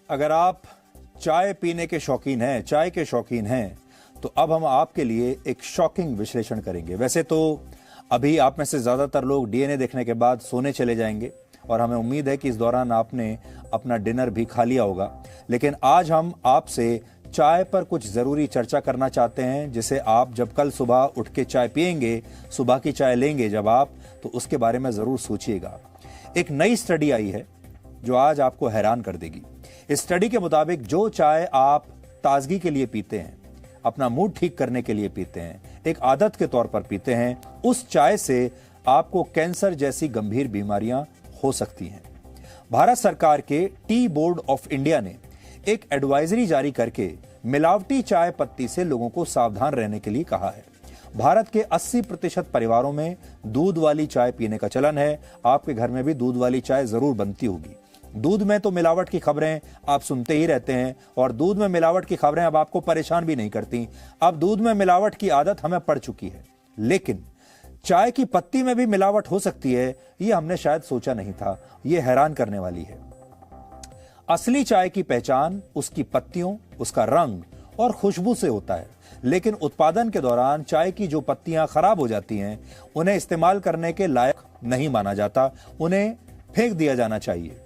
अगर आप चाय पीने के शौकीन हैं, चाय के शौकीन हैं, तो अब हम आपके लिए एक शॉकिंग विश्लेषण करेंगे। वैसे तो अभी आप में से ज्यादातर लोग डीएनए देखने के बाद सोने चले जाएंगे और हमें उम्मीद है कि इस दौरान आपने अपना डिनर भी खा लिया होगा। लेकिन आज हम आपसे चाय पर कुछ जरूरी चर्चा करना चाहते हैं, जिसे आप जब कल सुबह उठ के चाय पिएंगे, सुबह की चाय लेंगे जब आप, तो उसके बारे में जरूर सोचिएगा। एक नई स्टडी आई है जो आज आपको हैरान कर देगी। इस स्टडी के मुताबिक जो चाय आप ताजगी के लिए पीते हैं, अपना मूड ठीक करने के लिए पीते हैं, एक आदत के तौर पर पीते हैं, उस चाय से आपको कैंसर जैसी गंभीर बीमारियां हो सकती हैं। भारत सरकार के टी बोर्ड ऑफ इंडिया ने एक एडवाइजरी जारी करके मिलावटी चाय पत्ती से लोगों को सावधान रहने के लिए कहा है। भारत के 80% परिवारों में दूध वाली चाय पीने का चलन है। आपके घर में भी दूध वाली चाय जरूर बनती होगी। दूध में तो मिलावट की खबरें आप सुनते ही रहते हैं और दूध में मिलावट की खबरें अब आपको परेशान भी नहीं करती। अब दूध में मिलावट की आदत हमें पड़ चुकी है। लेकिन चाय की पत्ती में भी मिलावट हो सकती है, ये हमने शायद सोचा नहीं था। ये हैरान करने वाली है। असली चाय की पहचान उसकी पत्तियों, उसका रंग और खुशबू से होता है। लेकिन उत्पादन के दौरान चाय की जो पत्तियां खराब हो जाती हैं, उन्हें इस्तेमाल करने के लायक नहीं माना जाता, उन्हें फेंक दिया जाना चाहिए।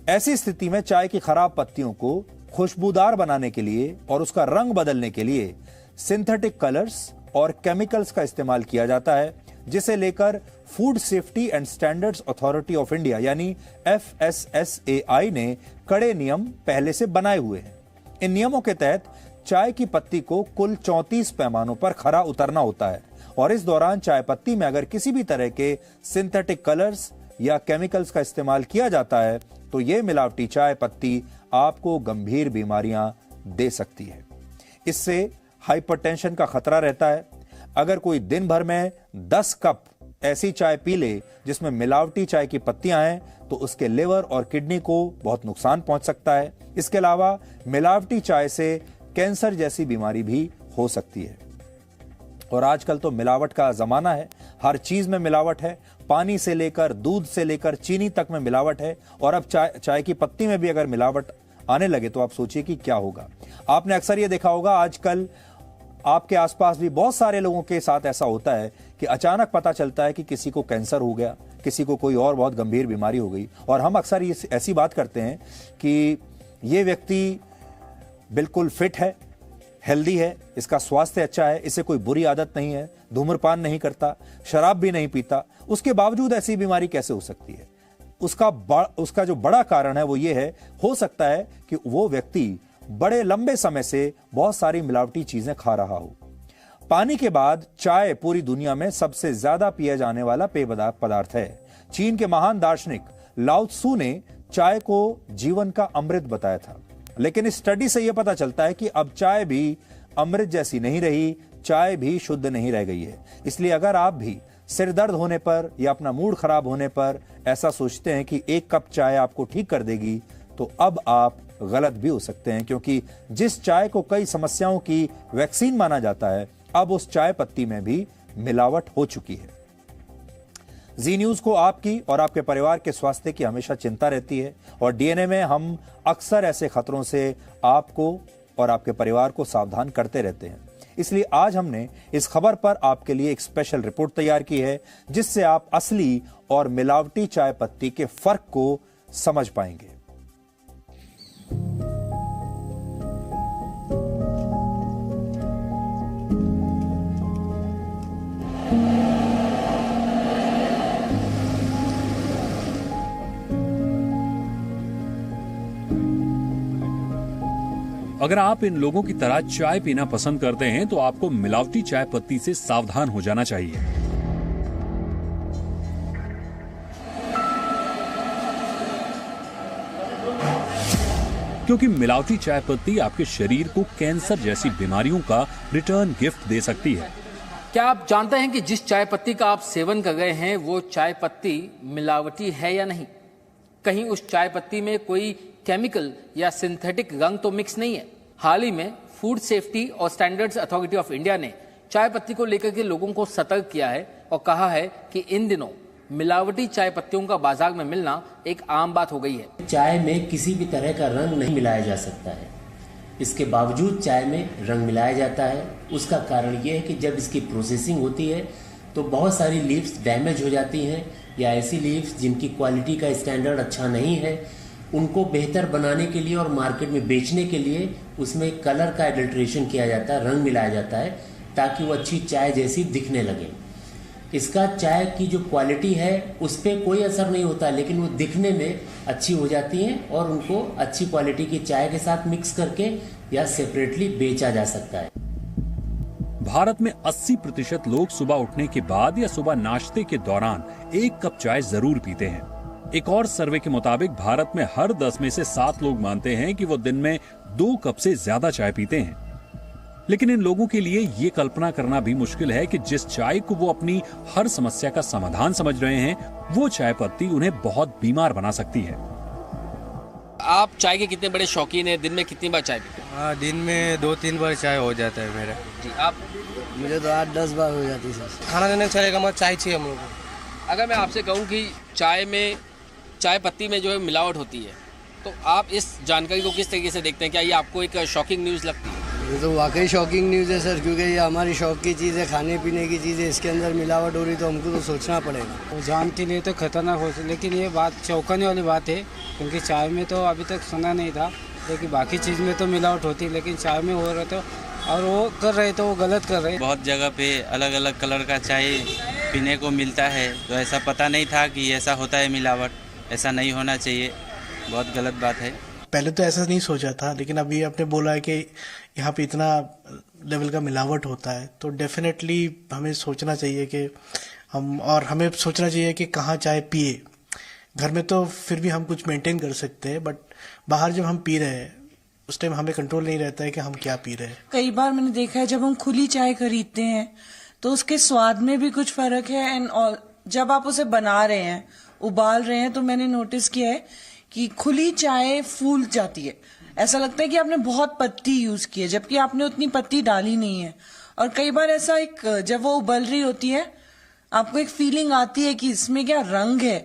ऐसी स्थिति में चाय की खराब पत्तियों को खुशबूदार बनाने के लिए और उसका रंग बदलने के लिए सिंथेटिक कलर्स और केमिकल्स का इस्तेमाल किया जाता है, जिसे लेकर food safety and standards authority of India यानी FSSAI ने कड़े नियम पहले से बनाए हुए हैं। इन नियमों के तहत चाय की पत्ती को कुल 34 पैमानों पर खरा उतरना होता है और इस दौरान चाय पत्ती में अगर किसी भी तरह के सिंथेटिक कलर्स या केमिकल्स का इस्तेमाल किया जाता है तो यह मिलावटी चाय पत्ती आपको गंभीर बीमारियां दे सकती है। इससे हाइपरटेंशन का खतरा रहता है। अगर कोई दिन भर में 10 कप ऐसी चाय पी ले जिसमें मिलावटी चाय की पत्तियां हैं, तो उसके लिवर और किडनी को बहुत नुकसान पहुंच सकता है। इसके अलावा मिलावटी चाय से कैंसर जैसी बीमारी भी हो सकती है। और आजकल तो मिलावट का जमाना है, हर चीज में मिलावट है। पानी से लेकर दूध से लेकर चीनी तक में मिलावट है और अब चाय की पत्ती में भी अगर मिलावट आने लगे तो आप सोचिए कि क्या होगा। आपने अक्सर ये देखा होगा, आजकल आपके आसपास भी बहुत सारे लोगों के साथ ऐसा होता है कि अचानक पता चलता है कि किसी को कैंसर हो गया, किसी को कोई और बहुत गंभीर बीमारी हो गई। और हम अक्सर ये ऐसी बात करते हैं कि ये व्यक्ति बिल्कुल फिट है, हेल्दी है, इसका स्वास्थ्य अच्छा है, इसे कोई बुरी आदत नहीं है, धूम्रपान नहीं करता, शराब भी नहीं पीता, उसके बावजूद ऐसी बीमारी कैसे हो सकती है? उसका जो बड़ा कारण है वो ये है, हो सकता है कि वो व्यक्ति बड़े लंबे समय से बहुत सारी मिलावटी चीजें खा रहा हो। पानी के बाद चाय पूरी दुनिया में सबसे ज्यादा पिया जाने वाला पेय पदार्थ है। चीन के महान दार्शनिक लाओ त्सु ने चाय को जीवन का अमृत बताया था। लेकिन इस स्टडी से यह पता चलता है कि अब चाय भी अमृत जैसी नहीं रही, चाय भी शुद्ध नहीं रह गई है। इसलिए अगर आप भी सिर दर्द होने पर या अपना मूड खराब होने पर ऐसा सोचते हैं कि एक कप चाय आपको ठीक कर देगी, तो अब आप गलत भी हो सकते हैं, क्योंकि जिस चाय को कई समस्याओं की वैक्सीन माना जाता है, अब उस चाय पत्ती में भी मिलावट हो चुकी है। जी न्यूज को आपकी और आपके परिवार के स्वास्थ्य की हमेशा चिंता रहती है और डीएनए में हम अक्सर ऐसे खतरों से आपको और आपके परिवार को सावधान करते रहते हैं। इसलिए आज हमने इस खबर पर आपके लिए एक स्पेशल रिपोर्ट तैयार की है, जिससे आप असली और मिलावटी चाय पत्ती के फर्क को समझ पाएंगे। अगर आप इन लोगों की तरह चाय पीना पसंद करते हैं तो आपको मिलावटी चाय पत्ती से सावधान हो जाना चाहिए। क्योंकि मिलावटी चाय पत्ती आपके शरीर को कैंसर जैसी बीमारियों का रिटर्न गिफ्ट दे सकती है। क्या आप जानते हैं कि जिस चाय पत्ती का आप सेवन कर रहे हैं वो चाय पत्ती मिलावटी है या नहीं? कहीं उस चाय पत्ती में कोई केमिकल या सिंथेटिक रंग तो मिक्स नहीं है। हाल ही में फूड सेफ्टी और स्टैंडर्ड्स अथॉरिटी ऑफ इंडिया ने चाय पत्ती को लेकर के लोगों को सतर्क किया है और कहा है कि इन दिनों मिलावटी चाय पत्तियों का बाजार में मिलना एक आम बात हो गई है। चाय में किसी भी तरह का रंग नहीं मिलाया जा सकता है, इसके बावजूद चाय में रंग मिलाया जाता है। उसका कारण ये है कि जब इसकी प्रोसेसिंग होती है तो बहुत सारी लीव्स डैमेज हो जाती हैं, या ऐसी लीव्स जिनकी क्वालिटी का स्टैंडर्ड अच्छा नहीं है, उनको बेहतर बनाने के लिए और मार्केट में बेचने के लिए उसमें कलर का एडल्ट्रेशन किया जाता है, रंग मिलाया जाता है, ताकि वो अच्छी चाय जैसी दिखने लगे। इसका चाय की जो क्वालिटी है उस पर कोई असर नहीं होता, लेकिन वो दिखने में अच्छी हो जाती हैं और उनको अच्छी क्वालिटी की चाय के साथ मिक्स करके या सेपरेटली बेचा जा सकता है। भारत में 80% लोग सुबह उठने के बाद या सुबह नाश्ते के दौरान 1 कप चाय जरूर पीते हैं। एक और सर्वे के मुताबिक भारत में हर 10 में से 7 लोग मानते हैं कि वो दिन में 2 कप से ज्यादा चाय पीते हैं। लेकिन इन लोगों के लिए ये कल्पना करना भी मुश्किल है कि जिस चाय को वो अपनी हर समस्या का समाधान समझ रहे हैं, वो चाय पत्ती उन्हें बहुत बीमार बना सकती है। आप चाय के कितने बड़े शौकीन हैं? दिन में कितनी बार चाय पीते हैं? हाँ, दिन में 2-3 बार चाय हो जाता है मेरा। जी, आप? मुझे तो 8-10 बार हो जाती है सर। खाना देने चलेगा मत, चाय चाहिए हम लोग को। अगर मैं आपसे कहूँ कि चाय में चाय पत्ती में जो है मिलावट होती है, तो आप इस जानकारी को किस तरीके से देखते हैं? क्या ये आपको एक शॉकिंग न्यूज़ लगती है? ये तो वाकई शॉकिंग न्यूज़ है सर, क्योंकि ये हमारी शौक की चीज़ है, खाने पीने की चीज़ है, इसके अंदर मिलावट हो रही तो हमको तो सोचना पड़ेगा। वो जान के लिए तो खतरनाक हो, लेकिन ये बात चौंकाने वाली बात है, क्योंकि चाय में तो अभी तक सुना नहीं था, लेकिन बाकी चीज़ में तो मिलावट होती है, लेकिन चाय में हो रहा था और वो कर रहे तो वो गलत कर रहे। बहुत जगह पे अलग अलग कलर का चाय पीने को मिलता है, तो ऐसा पता नहीं था कि ऐसा होता है मिलावट। ऐसा नहीं होना चाहिए, बहुत गलत बात है। पहले तो ऐसा नहीं सोचा था, लेकिन अभी आपने बोला है कि यहाँ पे इतना लेवल का मिलावट होता है, तो डेफिनेटली हमें सोचना चाहिए कि हमें सोचना चाहिए कि कहाँ चाय पिए। घर में तो फिर भी हम कुछ मेंटेन कर सकते हैं, बट बाहर जब हम पी रहे हैं उस टाइम हमें कंट्रोल नहीं रहता है कि हम क्या पी रहे हैं। कई बार मैंने देखा है जब हम खुली चाय खरीदते हैं तो उसके स्वाद में भी कुछ फर्क है, एंड जब आप उसे बना रहे हैं, उबाल रहे हैं, तो मैंने नोटिस किया है कि खुली चाय फूल जाती है। ऐसा लगता है कि आपने बहुत पत्ती यूज की है, जबकि आपने उतनी पत्ती डाली नहीं है। और कई बार ऐसा जब वो उबल रही होती है, आपको एक फीलिंग आती है कि इसमें क्या रंग है।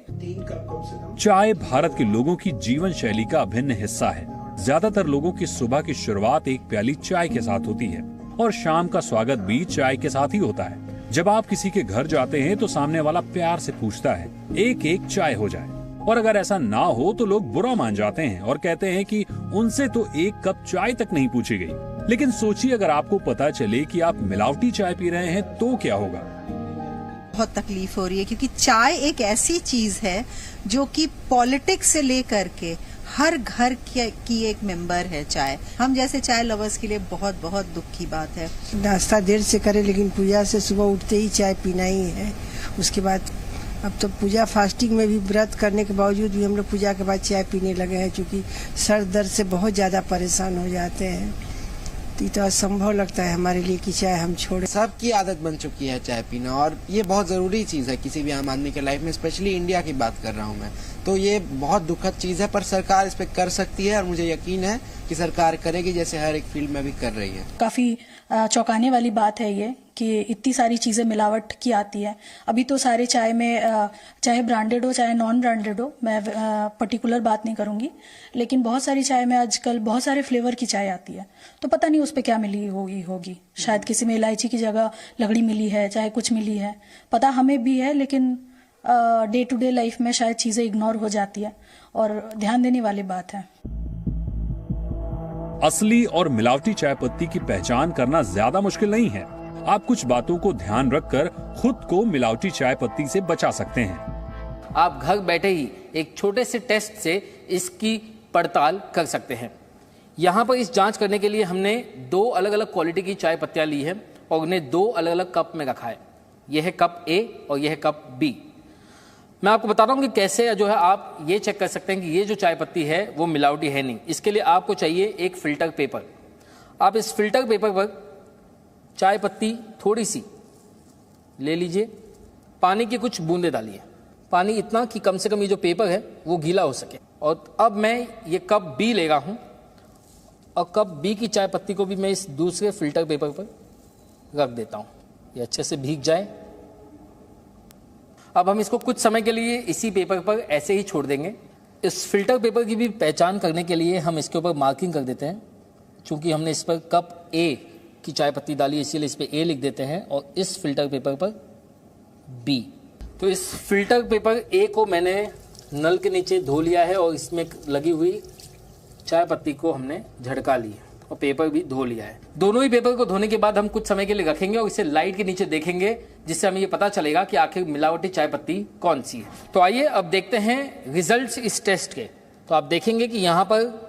चाय भारत के लोगों की जीवन शैली का अभिन्न हिस्सा है। ज्यादातर लोगों की सुबह की शुरुआत एक प्याली चाय के साथ होती है और शाम का स्वागत भी चाय के साथ ही होता है। जब आप किसी के घर जाते हैं तो सामने वाला प्यार से पूछता है, एक चाय हो जाए, और अगर ऐसा ना हो तो लोग बुरा मान जाते हैं और कहते हैं कि उनसे तो 1 कप चाय तक नहीं पूछी गई। लेकिन सोचिए, अगर आपको पता चले कि आप मिलावटी चाय पी रहे हैं तो क्या होगा। बहुत तकलीफ हो रही है, क्योंकि चाय एक ऐसी चीज है जो कि पॉलिटिक्स से लेकर के हर घर की एक मेंबर है चाय। हम जैसे चाय लवर्स के लिए बहुत बहुत दुख की बात है। नाश्ता देर से करें, लेकिन पूजा से सुबह उठते ही चाय पीना ही है। उसके बाद अब तो पूजा फास्टिंग में भी व्रत करने के बावजूद भी हम लोग पूजा के बाद चाय पीने लगे हैं, क्योंकि सर दर्द से बहुत ज्यादा परेशान हो जाते हैं। तो ये तो असंभव लगता है हमारे लिए कि चाय हम छोड़े। सबकी आदत बन चुकी है चाय पीना, और ये बहुत जरूरी चीज है किसी भी आम आदमी के लाइफ में, स्पेशली इंडिया की बात कर रहा हूँ मैं। तो ये बहुत दुखद चीज है, पर सरकार इस पे कर सकती है और मुझे यकीन है कि सरकार करेगी, जैसे हर एक फील्ड में भी कर रही है। काफी चौंकाने वाली बात है ये कि इतनी सारी चीजें मिलावट की आती है। अभी तो सारे चाय में, चाहे ब्रांडेड हो चाहे नॉन ब्रांडेड हो, मैं पर्टिकुलर बात नहीं करूंगी, लेकिन बहुत सारी चाय में आजकल बहुत सारे फ्लेवर की चाय आती है, तो पता नहीं उस पर क्या मिली होगी। शायद किसी में इलायची की जगह लकड़ी मिली है, चाहे कुछ मिली है, पता हमें भी है, लेकिन डे टू डे लाइफ में शायद चीजें इग्नोर हो जाती है और ध्यान देने वाली बात है। असली और मिलावटी चाय पत्ती की पहचान करना ज्यादा मुश्किल नहीं है। आप कुछ बातों को ध्यान रखकर खुद को मिलावटी चाय पत्ती से बचा सकते हैं। आप घर बैठे ही एक छोटे से टेस्ट से इसकी पड़ताल कर सकते हैं। यहाँ पर इस जांच करने के लिए हमने 2 अलग अलग क्वालिटी की चाय पत्तियां ली है और उन्हें 2 अलग अलग कप में रखा है। यह है कप ए और यह है कप बी। मैं आपको बता रहा हूँ कि कैसे जो है आप ये चेक कर सकते हैं कि ये जो चाय पत्ती है वो मिलावटी है नहीं। इसके लिए आपको चाहिए एक फिल्टर पेपर। आप इस फिल्टर पेपर पर चाय पत्ती थोड़ी सी ले लीजिए, पानी की कुछ बूंदे डालिए, पानी इतना कि कम से कम ये जो पेपर है वो गीला हो सके। और अब मैं ये कप बी ले रहा हूँ और कप बी की चाय पत्ती को भी मैं इस दूसरे फिल्टर पेपर पर रख देता हूँ, ये अच्छे से भीग जाए। अब हम इसको कुछ समय के लिए इसी पेपर पर ऐसे ही छोड़ देंगे। इस फिल्टर पेपर की भी पहचान करने के लिए हम इसके ऊपर मार्किंग कर देते हैं। चूंकि हमने इस पर कप ए की चाय पत्ती डाली, इसीलिए इस पर ए लिख देते हैं और इस फिल्टर पेपर पर बी। तो इस फिल्टर पेपर ए को मैंने नल के नीचे धो लिया है और इसमें लगी हुई चाय पत्ती को हमने झड़का ली और पेपर भी धो लिया है। दोनों ही पेपर को धोने के बाद हम कुछ समय के लिए रखेंगे और इसे लाइट के नीचे देखेंगे, जिससे हमें ये पता चलेगा कि आखिर मिलावटी चाय पत्ती कौन सी है। तो आइए अब देखते हैं रिजल्ट्स इस टेस्ट के। तो आप देखेंगे कि यहाँ पर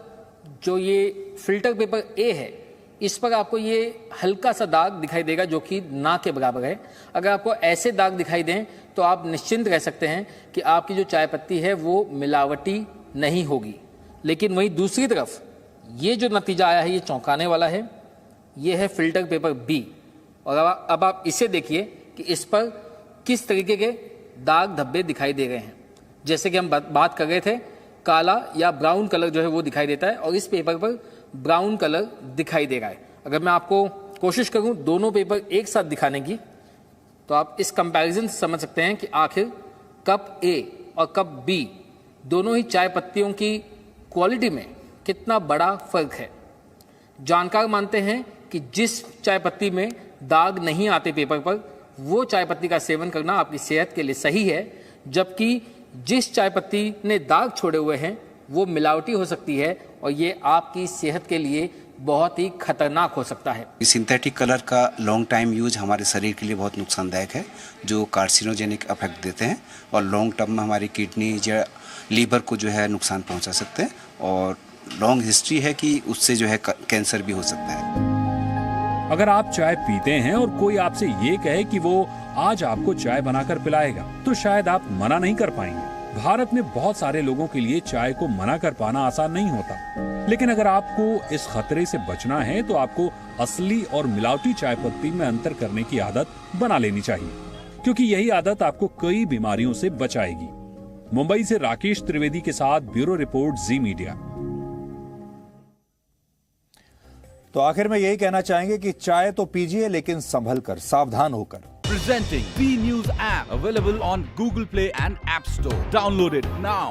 जो ये फिल्टर पेपर ए है, इस पर आपको ये हल्का सा दाग दिखाई देगा जो कि ना के बराबर है। अगर आपको ऐसे दाग दिखाई दें तो आप निश्चिंत रह सकते हैं कि आपकी जो चाय पत्ती है वो मिलावटी नहीं होगी। लेकिन वहीं दूसरी तरफ ये जो नतीजा आया है ये चौंकाने वाला है। ये है फिल्टर पेपर बी और अब आप इसे देखिए कि इस पर किस तरीके के दाग धब्बे दिखाई दे रहे हैं। जैसे कि हम बात कर रहे थे, काला या ब्राउन कलर जो है वो दिखाई देता है और इस पेपर पर ब्राउन कलर दिखाई दे रहा है। अगर मैं आपको कोशिश करूं दोनों पेपर एक साथ दिखाने की, तो आप इस कंपैरिजन से समझ सकते हैं कि आखिर कप ए और कप बी दोनों ही चाय पत्तियों की क्वालिटी में कितना बड़ा फर्क है। जानकार मानते हैं कि जिस चाय पत्ती में दाग नहीं आते पेपर पर, वो चाय पत्ती का सेवन करना आपकी सेहत के लिए सही है, जबकि जिस चाय पत्ती ने दाग छोड़े हुए हैं वो मिलावटी हो सकती है और ये आपकी सेहत के लिए बहुत ही खतरनाक हो सकता है। सिंथेटिक कलर का लॉन्ग टाइम यूज हमारे शरीर के लिए बहुत नुकसानदायक है, जो कार्सिनोजेनिक इफेक्ट देते हैं और लॉन्ग टर्म में हमारी किडनी या लीवर को जो है नुकसान पहुंचा सकते हैं और लॉन्ग हिस्ट्री है कि उससे जो है कैंसर भी हो सकता है। अगर आप चाय पीते हैं और कोई आपसे ये कहे कि वो आज आपको चाय बनाकर पिलाएगा, तो शायद आप मना नहीं कर पाएंगे। भारत में बहुत सारे लोगों के लिए चाय को मना कर पाना आसान नहीं होता, लेकिन अगर आपको इस खतरे से बचना है तो आपको असली और मिलावटी चाय पत्ती में अंतर करने की आदत बना लेनी चाहिए, क्योंकि यही आदत आपको कई बीमारियों से बचाएगी। मुंबई से राकेश त्रिवेदी के साथ ब्यूरो रिपोर्ट, जी मीडिया। तो आखिर में यही कहना चाहेंगे कि चाय तो पीजिए, लेकिन संभल कर, सावधान होकर। Presenting B News app, available on Google Play and App Store. Download it now.